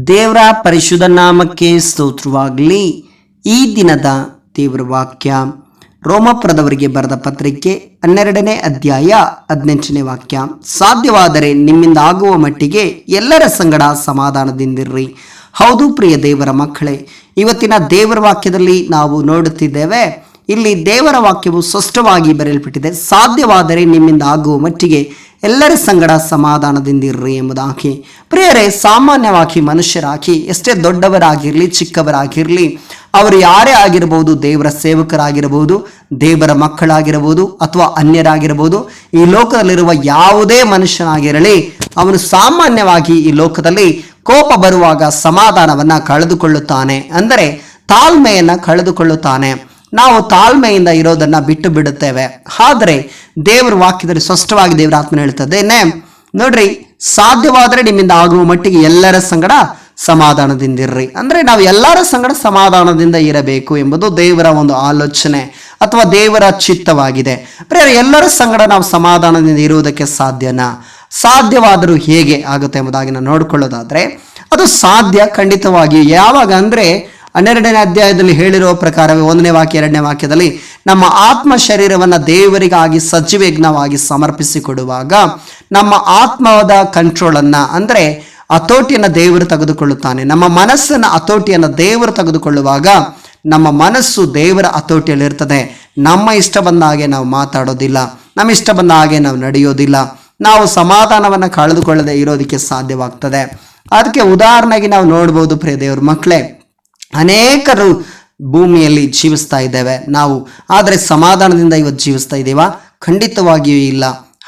ದೇವರ ಪರಿಶುದ್ಧ ನಾಮಕ್ಕೆ ಸ್ತೋತ್ರವಾಗಲಿ. ಈ ದಿನದ ದೇವರ ವಾಕ್ಯ ರೋಮಪುರದವರಿಗೆ ಬರೆದ ಪತ್ರಿಕೆ 12ನೇ ಅಧ್ಯಾಯ 18ನೇ ವಾಕ್ಯ. ಸಾಧ್ಯವಾದರೆ ನಿಮ್ಮಿಂದ ಆಗುವ ಮಟ್ಟಿಗೆ ಎಲ್ಲರ ಸಂಗಡ ಸಮಾಧಾನದಿಂದಿರ್ರಿ. ಹೌದು ಪ್ರಿಯ ದೇವರ ಮಕ್ಕಳೇ, ಇವತ್ತಿನ ದೇವರ ವಾಕ್ಯದಲ್ಲಿ ನಾವು ನೋಡುತ್ತಿದ್ದೇವೆ. ಇಲ್ಲಿ ದೇವರ ವಾಕ್ಯವು ಸ್ಪಷ್ಟವಾಗಿ ಬರೆಯಲ್ಪಟ್ಟಿದೆ. ಸಾಧ್ಯವಾದರೆ ನಿಮ್ಮಿಂದ ಆಗುವ ಮಟ್ಟಿಗೆ ಎಲ್ಲರ ಸಂಗಡ ಸಮಾಧಾನದಿಂದಿರ್ರಿ ಎಂಬುದಾಗಿ. ಪ್ರಿಯರೇ, ಸಾಮಾನ್ಯವಾಗಿ ಮನುಷ್ಯರಾಗಿ ಎಷ್ಟೇ ದೊಡ್ಡವರಾಗಿರಲಿ ಚಿಕ್ಕವರಾಗಿರಲಿ, ಅವರು ಯಾರೇ ಆಗಿರಬಹುದು, ದೇವರ ಸೇವಕರಾಗಿರಬಹುದು, ದೇವರ ಮಕ್ಕಳಾಗಿರಬಹುದು ಅಥವಾ ಅನ್ಯರಾಗಿರಬಹುದು, ಈ ಲೋಕದಲ್ಲಿರುವ ಯಾವುದೇ ಮನುಷ್ಯನಾಗಿರಲಿ, ಅವನು ಸಾಮಾನ್ಯವಾಗಿ ಈ ಲೋಕದಲ್ಲಿ ಕೋಪ ಬರುವಾಗ ಸಮಾಧಾನವನ್ನ ಕಳೆದುಕೊಳ್ಳುತ್ತಾನೆ, ಅಂದರೆ ತಾಳ್ಮೆಯನ್ನ ಕಳೆದುಕೊಳ್ಳುತ್ತಾನೆ. ನಾವು ತಾಳ್ಮೆಯಿಂದ ಇರೋದನ್ನ ಬಿಟ್ಟು ಬಿಡುತ್ತೇವೆ. ಆದರೆ ದೇವರ ವಾಕ್ಯದಲ್ಲಿ ಸ್ಪಷ್ಟವಾಗಿ ದೇವರ ಆತ್ಮನ ಹೇಳ್ತದೇನೆ, ನೋಡ್ರಿ, ಸಾಧ್ಯವಾದರೆ ನಿಮ್ಮಿಂದ ಆಗುವ ಮಟ್ಟಿಗೆ ಎಲ್ಲರ ಸಂಗಡ ಸಮಾಧಾನದಿಂದಿರ್ರಿ. ಅಂದ್ರೆ ನಾವು ಎಲ್ಲರ ಸಂಗಡ ಸಮಾಧಾನದಿಂದ ಇರಬೇಕು ಎಂಬುದು ದೇವರ ಒಂದು ಆಲೋಚನೆ ಅಥವಾ ದೇವರ ಚಿತ್ತವಾಗಿದೆ. ಎಲ್ಲರ ಸಂಗಡ ನಾವು ಸಮಾಧಾನದಿಂದ ಇರುವುದಕ್ಕೆ ಸಾಧ್ಯನಾ? ಸಾಧ್ಯವಾದರೂ ಹೇಗೆ ಆಗುತ್ತೆ ಎಂಬುದಾಗಿ ನಾವು ನೋಡ್ಕೊಳ್ಳೋದಾದ್ರೆ, ಅದು ಸಾಧ್ಯ ಖಂಡಿತವಾಗಿಯೂ. ಯಾವಾಗ ಅಂದ್ರೆ 12ನೇ ಅಧ್ಯಾಯದಲ್ಲಿ ಹೇಳಿರುವ ಪ್ರಕಾರವೇ 1ನೇ ವಾಕ್ಯ 2ನೇ ವಾಕ್ಯದಲ್ಲಿ ನಮ್ಮ ಆತ್ಮ ಶರೀರವನ್ನು ದೇವರಿಗಾಗಿ ಸಜೀವಯಜ್ಞವಾಗಿ ಸಮರ್ಪಿಸಿಕೊಡುವಾಗ ನಮ್ಮ ಆತ್ಮದ ಕಂಟ್ರೋಲನ್ನು, ಅಂದರೆ ಹತೋಟಿಯನ್ನು ದೇವರು ತೆಗೆದುಕೊಳ್ಳುತ್ತಾನೆ. ನಮ್ಮ ಮನಸ್ಸನ್ನು ಹತೋಟಿಯನ್ನು ದೇವರು ತೆಗೆದುಕೊಳ್ಳುವಾಗ ನಮ್ಮ ಮನಸ್ಸು ದೇವರ ಹತೋಟಿಯಲ್ಲಿ ಇರ್ತದೆ. ನಮ್ಮ ಇಷ್ಟ ಬಂದ ಹಾಗೆ ನಾವು ಮಾತಾಡೋದಿಲ್ಲ, ನಮ್ಮ ಇಷ್ಟ ಬಂದ ಹಾಗೆ ನಾವು ನಡೆಯೋದಿಲ್ಲ. ನಾವು ಸಮಾಧಾನವನ್ನು ಕಳೆದುಕೊಳ್ಳದೆ ಇರೋದಕ್ಕೆ ಸಾಧ್ಯವಾಗ್ತದೆ. ಅದಕ್ಕೆ ಉದಾಹರಣೆಗೆ ನಾವು ನೋಡ್ಬೋದು ಪ್ರಿಯ ದೇವ್ರ ಮಕ್ಕಳೇ, ಅನೇಕರು ಭೂಮಿಯಲ್ಲಿ ಜೀವಿಸ್ತಾ ಇದ್ದೇವೆ ನಾವು, ಆದರೆ ಸಮಾಧಾನದಿಂದ ಇವತ್ತು ಜೀವಿಸ್ತಾ ಇದ್ದೀವಾ? ಖಂಡಿತವಾಗಿಯೂ ಇಲ್ಲ.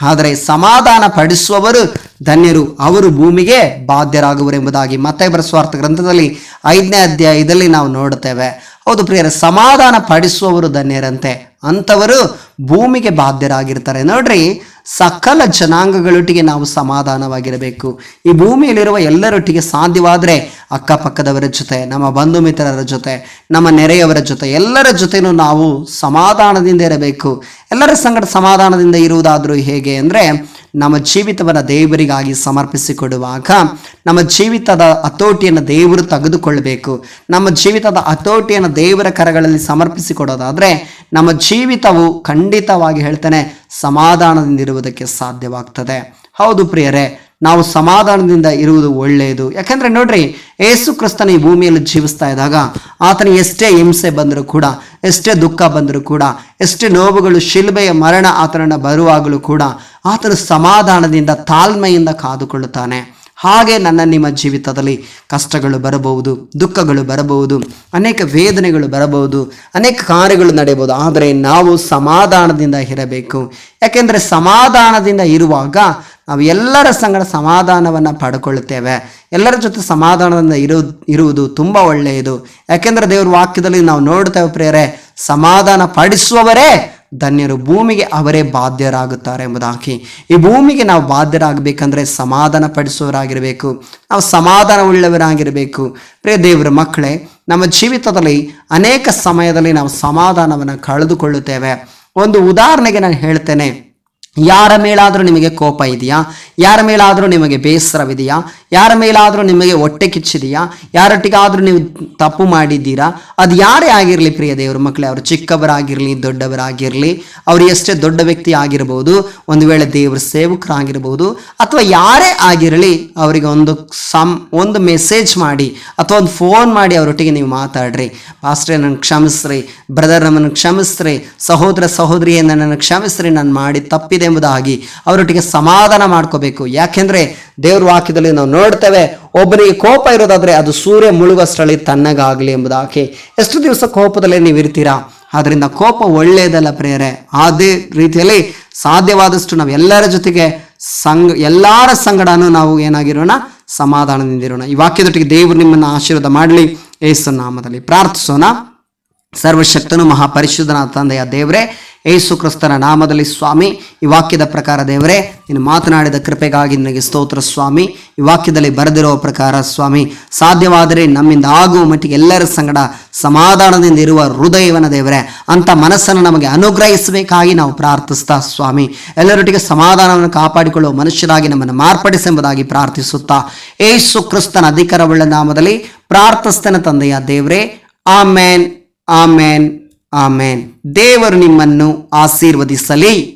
ಆದರೆ ಸಮಾಧಾನ ಪಡಿಸುವವರು ಧನ್ಯರು, ಅವರು ಭೂಮಿಗೆ ಬಾಧ್ಯರಾಗುವರು ಎಂಬುದಾಗಿ ಮತ್ತಾಯ ಬರೆದ ಸುವಾರ್ತೆ ಗ್ರಂಥದಲ್ಲಿ 5ನೇ ಅಧ್ಯಾಯದಲ್ಲಿ ನಾವು ನೋಡುತ್ತೇವೆ. ಹೌದು ಪ್ರಿಯರೇ, ಸಮಾಧಾನ ಪಡಿಸುವವರು ಧನ್ಯರಂತೆ, ಅಂಥವರು ಭೂಮಿಗೆ ಬಾಧ್ಯರಾಗಿರ್ತಾರೆ. ನೋಡ್ರಿ, ಸಕಲ ಜನಾಂಗಗಳೊಟ್ಟಿಗೆ ನಾವು ಸಮಾಧಾನವಾಗಿರಬೇಕು. ಈ ಭೂಮಿಯಲ್ಲಿರುವ ಎಲ್ಲರೊಟ್ಟಿಗೆ ಸಾಧ್ಯವಾದರೆ ಅಕ್ಕಪಕ್ಕದವರ ಜೊತೆ, ನಮ್ಮ ಬಂಧು ಮಿತ್ರರ ಜೊತೆ, ನಮ್ಮ ನೆರೆಯವರ ಜೊತೆ, ಎಲ್ಲರ ಜೊತೆನೂ ನಾವು ಸಮಾಧಾನದಿಂದ ಇರಬೇಕು. ಎಲ್ಲರ ಸಂಗಡ ಸಮಾಧಾನದಿಂದ ಇರುವುದಾದರೂ ಹೇಗೆ ಅಂದರೆ, ನಮ್ಮ ಜೀವಿತವನ್ನು ದೇವರಿಗಾಗಿ ಸಮರ್ಪಿಸಿಕೊಡುವಾಗ ನಮ್ಮ ಜೀವಿತದ ಹತೋಟಿಯನ್ನು ದೇವರು ತೆಗೆದುಕೊಳ್ಳಬೇಕು. ನಮ್ಮ ಜೀವಿತದ ಹತೋಟಿಯನ್ನು ದೇವರ ಕರಗಳಲ್ಲಿ ಸಮರ್ಪಿಸಿಕೊಡೋದಾದರೆ ನಮ್ಮ ಜೀವಿತವು ಖಂಡಿತವಾಗಿ ಹೇಳ್ತಾನೆ ಸಮಾಧಾನದಿಂದ ಇರುವುದಕ್ಕೆ ಸಾಧ್ಯವಾಗ್ತದೆ. ಹೌದು ಪ್ರಿಯರೇ, ನಾವು ಸಮಾಧಾನದಿಂದ ಇರುವುದು ಒಳ್ಳೆಯದು. ಯಾಕಂದ್ರೆ ನೋಡ್ರಿ, ಯೇಸು ಕ್ರಿಸ್ತನ ಈ ಭೂಮಿಯಲ್ಲಿ ಜೀವಿಸ್ತಾ ಇದ್ದಾಗ ಆತನಿಗೆ ಎಷ್ಟೇ ಹಿಂಸೆ ಬಂದರೂ ಕೂಡ, ಎಷ್ಟೇ ದುಃಖ ಬಂದರೂ ಕೂಡ, ಎಷ್ಟೇ ನೋವುಗಳು, ಶಿಲುಬೆಯ ಮರಣ ಆತನನ್ನು ಬರುವಾಗಲೂ ಕೂಡ ಆತನು ಸಮಾಧಾನದಿಂದ ತಾಳ್ಮೆಯಿಂದ ಕಾದುಕೊಳ್ಳುತ್ತಾನೆ. ಹಾಗೆ ನಿಮ್ಮ ಜೀವಿತದಲ್ಲಿ ಕಷ್ಟಗಳು ಬರಬಹುದು, ದುಃಖಗಳು ಬರಬಹುದು, ಅನೇಕ ವೇದನೆಗಳು ಬರಬಹುದು, ಅನೇಕ ಕಾರ್ಯಗಳು ನಡೆಯಬಹುದು. ಆದರೆ ನಾವು ಸಮಾಧಾನದಿಂದ ಇರಬೇಕು. ಯಾಕೆಂದರೆ ಸಮಾಧಾನದಿಂದ ಇರುವಾಗ ನಾವು ಎಲ್ಲರ ಸಂಗಡ ಸಮಾಧಾನವನ್ನು ಪಡ್ಕೊಳ್ಳುತ್ತೇವೆ. ಎಲ್ಲರ ಜೊತೆ ಸಮಾಧಾನದಿಂದ ಇರುವುದು ತುಂಬ ಒಳ್ಳೆಯದು. ಯಾಕೆಂದರೆ ದೇವರ ವಾಕ್ಯದಲ್ಲಿ ನಾವು ನೋಡ್ತೇವೆ ಪ್ರಿಯರೇ, ಸಮಾಧಾನ ಪಡಿಸುವವರೇ ಧನ್ಯರು, ಭೂಮಿಗೆ ಅವರೇ ಬಾಧ್ಯರಾಗುತ್ತಾರೆ ಎಂಬುದಾಗಿ. ಈ ಭೂಮಿಗೆ ನಾವು ಬಾಧ್ಯರಾಗಬೇಕಂದ್ರೆ ಸಮಾಧಾನ ಪಡಿಸುವವರಾಗಿರಬೇಕು, ನಾವು ಸಮಾಧಾನ ಉಳ್ಳವರಾಗಿರಬೇಕು. ಪ್ರಿಯ ದೇವರ ಮಕ್ಕಳೇ, ನಮ್ಮ ಜೀವಿತದಲ್ಲಿ ಅನೇಕ ಸಮಯದಲ್ಲಿ ನಾವು ಸಮಾಧಾನವನ್ನು ಕಳೆದುಕೊಳ್ಳುತ್ತೇವೆ. ಒಂದು ಉದಾಹರಣೆಗೆ ನಾನು ಹೇಳ್ತೇನೆ. ಯಾರ ಮೇಲಾದರೂ ನಿಮಗೆ ಕೋಪ ಇದೆಯಾ? ಯಾರ ಮೇಲಾದರೂ ನಿಮಗೆ ಬೇಸರವಿದೆಯಾ? ಯಾರ ಮೇಲಾದರೂ ನಿಮಗೆ ಹೊಟ್ಟೆ ಕಿಚ್ಚಿದೆಯಾ? ಯಾರೊಟ್ಟಿಗಾದರೂ ನೀವು ತಪ್ಪು ಮಾಡಿದ್ದೀರಾ? ಅದು ಯಾರೇ ಆಗಿರಲಿ ಪ್ರಿಯ ದೇವರ ಮಕ್ಕಳೇ, ಅವರು ಚಿಕ್ಕವರಾಗಿರಲಿ ದೊಡ್ಡವರಾಗಿರಲಿ, ಅವರು ಎಷ್ಟೇ ದೊಡ್ಡ ವ್ಯಕ್ತಿ ಆಗಿರಬಹುದು, ಒಂದು ವೇಳೆ ದೇವರ ಸೇವಕರಾಗಿರ್ಬೋದು, ಅಥವಾ ಯಾರೇ ಆಗಿರಲಿ, ಅವರಿಗೆ ಒಂದು ಮೆಸೇಜ್ ಮಾಡಿ ಅಥವಾ ಒಂದು ಫೋನ್ ಮಾಡಿ ಅವರೊಟ್ಟಿಗೆ ನೀವು ಮಾತಾಡ್ರಿ. ಪಾಸ್ಟ್ರೇ, ನನ್ನ ಕ್ಷಮಿಸ್ರಿ, ಬ್ರದರ್ ನಮ್ಮನ್ನು ಕ್ಷಮಿಸ್ರಿ, ಸಹೋದರ ಸಹೋದರಿಯೇ ನನ್ನನ್ನು ಕ್ಷಮಿಸ್ರಿ, ನಾನು ಮಾಡಿ ತಪ್ಪಿದೆ ಎಂಬುದಾಗಿ ಅವರೊಟ್ಟಿಗೆ ಸಮಾಧಾನ ಮಾಡ್ಕೋಬೇಕು. ಯಾಕೆಂದ್ರೆ ದೇವ್ರ ವಾಕ್ಯದಲ್ಲಿ ನಾವು ನೋಡ್ತೇವೆ, ಒಬ್ಬನಿಗೆ ಕೋಪ ಇರೋದಾದ್ರೆ ಅದು ಸೂರ್ಯ ಮುಳುಗಷ್ಟರಲ್ಲಿ ತಣ್ಣಗಾಗಲಿ ಎಂಬುದಾಗಿ. ಎಷ್ಟು ದಿವಸ ಕೋಪದಲ್ಲೇ ನೀವು ಇರ್ತೀರಾ? ಆದ್ರಿಂದ ಕೋಪ ಒಳ್ಳೆಯದಲ್ಲ ಪ್ರಿಯರೇ. ಅದೇ ರೀತಿಯಲ್ಲಿ ಸಾಧ್ಯವಾದಷ್ಟು ನಾವು ಎಲ್ಲರ ಜೊತೆಗೆ ಎಲ್ಲರ ಸಂಗಡನೂ ನಾವು ಏನಾಗಿರೋಣ? ಸಮಾಧಾನದಿಂದಿರೋಣ. ಈ ವಾಕ್ಯದೊಟ್ಟಿಗೆ ದೇವರು ನಿಮ್ಮನ್ನು ಆಶೀರ್ವಾದ ಮಾಡಲಿ. ಯೇಸು ನಾಮದಲ್ಲಿ ಪ್ರಾರ್ಥಿಸೋಣ. ಸರ್ವಶಕ್ತನು ಮಹಾಪರಿಶುದ್ಧನಾದ ತಂದೆಯ ದೇವರೇ, ಯೇಸು ಕ್ರಿಸ್ತನ ನಾಮದಲ್ಲಿ ಸ್ವಾಮಿ, ಈ ವಾಕ್ಯದ ಪ್ರಕಾರ ದೇವರೇ ನೀನು ಮಾತನಾಡಿದ ಕೃಪೆಗಾಗಿ ನಿನಗೆ ಸ್ತೋತ್ರ ಸ್ವಾಮಿ. ಈ ವಾಕ್ಯದಲ್ಲಿ ಬರೆದಿರೋ ಪ್ರಕಾರ ಸ್ವಾಮಿ, ಸಾಧ್ಯವಾದರೆ ನಮ್ಮಿಂದ ಆಗುವ ಮಟ್ಟಿಗೆ ಎಲ್ಲರ ಸಂಗಡ ಸಮಾಧಾನದಿಂದ ಇರುವ ಹೃದಯವನ ದೇವರೇ, ಅಂತ ಮನಸ್ಸನ್ನು ನಮಗೆ ಅನುಗ್ರಹಿಸಬೇಕಾಗಿ ನಾವು ಪ್ರಾರ್ಥಿಸ್ತಾ ಸ್ವಾಮಿ, ಎಲ್ಲರೊಟ್ಟಿಗೆ ಸಮಾಧಾನವನ್ನು ಕಾಪಾಡಿಕೊಳ್ಳುವ ಮನುಷ್ಯರಾಗಿ ನಮ್ಮನ್ನು ಮಾರ್ಪಡಿಸೆಂಬುದಾಗಿ ಪ್ರಾರ್ಥಿಸುತ್ತಾ ಯೇಸು ಕ್ರಿಸ್ತನ ಅಧಿಕಾರವುಳ್ಳ ನಾಮದಲ್ಲಿ ಪ್ರಾರ್ಥಿಸ್ತೇನೆ ತಂದೆಯ ದೇವರೇ. ಆಮೇನ್, ಆಮೇನ್, ಆಮೇನ್. ದೇವರು ನಿಮ್ಮನ್ನು ಆಶೀರ್ವದಿಸಲಿ.